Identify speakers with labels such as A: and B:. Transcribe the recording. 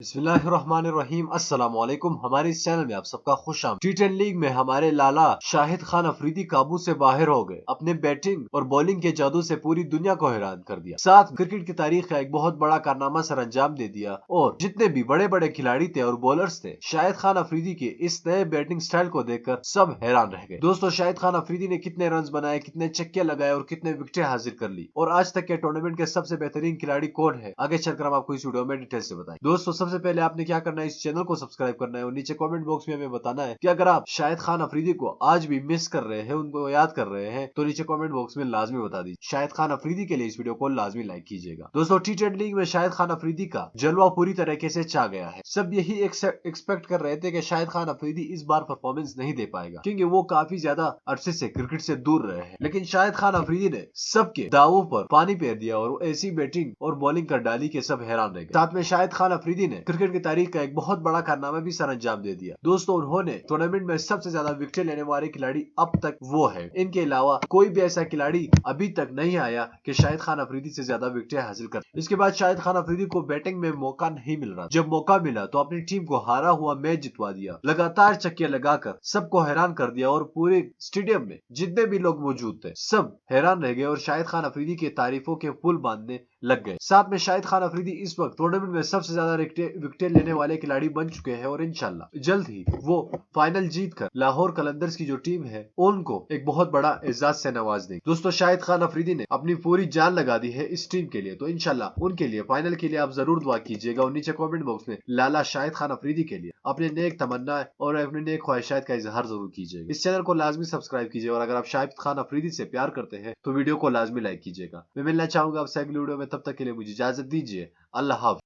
A: बिस्मिल्लाहिर्रहमानिर्रहीम अस्सलाम वालेकुम। हमारे इस चैनल में आप सबका खुशामदीद। टी10 लीग में हमारे लाला शाहिद खान अफरीदी काबू से बाहर हो गए। अपने बैटिंग और बॉलिंग के जादू से पूरी दुनिया को हैरान कर दिया। साथ क्रिकेट की तारीख का एक बहुत बड़ा कारनामा सर अंजाम दे दिया और जितने भी बड़े बड़े खिलाड़ी थे और बॉलर्स थे, शाहिद खान अफरीदी के इस नए बैटिंग स्टाइल को देखकर सब हैरान रह गए। दोस्तों, शाहिद खान अफरीदी ने कितने रन बनाए, कितने छक्के लगाए और कितने विकेटें हासिल कर ली और आज तक के टूर्नामेंट के सबसे बेहतरीन खिलाड़ी कौन है, आगे चलकर हम आपको इस वीडियो में डिटेल से बताएं। दोस्तों, सबसे पहले आपने क्या करना है, इस चैनल को सब्सक्राइब करना है और नीचे कमेंट बॉक्स में हमें बताना है कि अगर आप शाहिद खान अफरीदी को आज भी मिस कर रहे हैं, उनको याद कर रहे हैं, तो नीचे कमेंट बॉक्स में लाजमी बता दीजिए। शाहिद खान अफरीदी के लिए इस वीडियो को लाजमी लाइक कीजिएगा। दोस्तों, टी20 लीग में शाहिद खान अफरीदी का जलवा पूरी तरीके से छा गया है। सब यही एक्सपेक्ट कर रहे थे कि शाहिद खान अफरीदी इस बार परफॉर्मेंस नहीं दे पाएगा क्योंकि वो काफी ज्यादा अरसे से क्रिकेट से दूर रहे हैं, लेकिन शाहिद खान अफरीदी ने सबके दावों पर पानी फेर दिया और ऐसी बैटिंग और बॉलिंग कर डाली के सब हैरान रह गए। साथ में शाहिद खान अफरीदी ने क्रिकेट की तारीख का एक बहुत बड़ा कारनामा भी सर अंजाम दे दिया। दोस्तों, उन्होंने टूर्नामेंट में सबसे ज्यादा विकेट लेने वाले खिलाड़ी अब तक वो है। इनके अलावा कोई भी ऐसा खिलाड़ी अभी तक नहीं आया कि शाहिद खान अफरीदी से ज्यादा विकेटें हासिल कर। इसके बाद शाहिद खान अफरीदी को बैटिंग में मौका नहीं मिल रहा। जब मौका मिला तो अपनी टीम को हारा हुआ मैच जितवा दिया, लगातार छक्के लगाकर सबको हैरान कर दिया और पूरे स्टेडियम में जितने भी लोग मौजूद थे सब हैरान रह गए और शाहिद खान अफरीदी की तारीफों के पुल बांधने लग गए। साथ में शाहिद खान अफरीदी इस वक्त टूर्नामेंट में सबसे ज्यादा विकेटें लेने वाले खिलाड़ी बन चुके हैं और इंशाल्लाह जल्द ही वो फाइनल जीतकर लाहौर कलंदर्स की जो टीम है उनको एक बहुत बड़ा एजाज से नवाज देंगे। दोस्तों, शाहिद खान अफरीदी ने अपनी पूरी जान लगा दी है इस टीम के लिए, तो इंशाल्लाह उनके लिए फाइनल के लिए आप जरूर दुआ कीजिएगा और नीचे कमेंट बॉक्स में लाला शाहिद खान अफरीदी के लिए अपने नेक तमन्ना और अपने नेक ख्वाहिशात का इजहार जरूर कीजिएगा। इस चैनल को लाजमी सब्सक्राइब कीजिए और अगर आप शाहिद खान अफरीदी से प्यार करते हैं तो वीडियो को लाजमी लाइक कीजिएगा। मैं मिलना चाहूंगा आपसे अगली वीडियो में, तब तक के लिए मुझे इजाजत दीजिए। अल्लाह हाफ़िज़।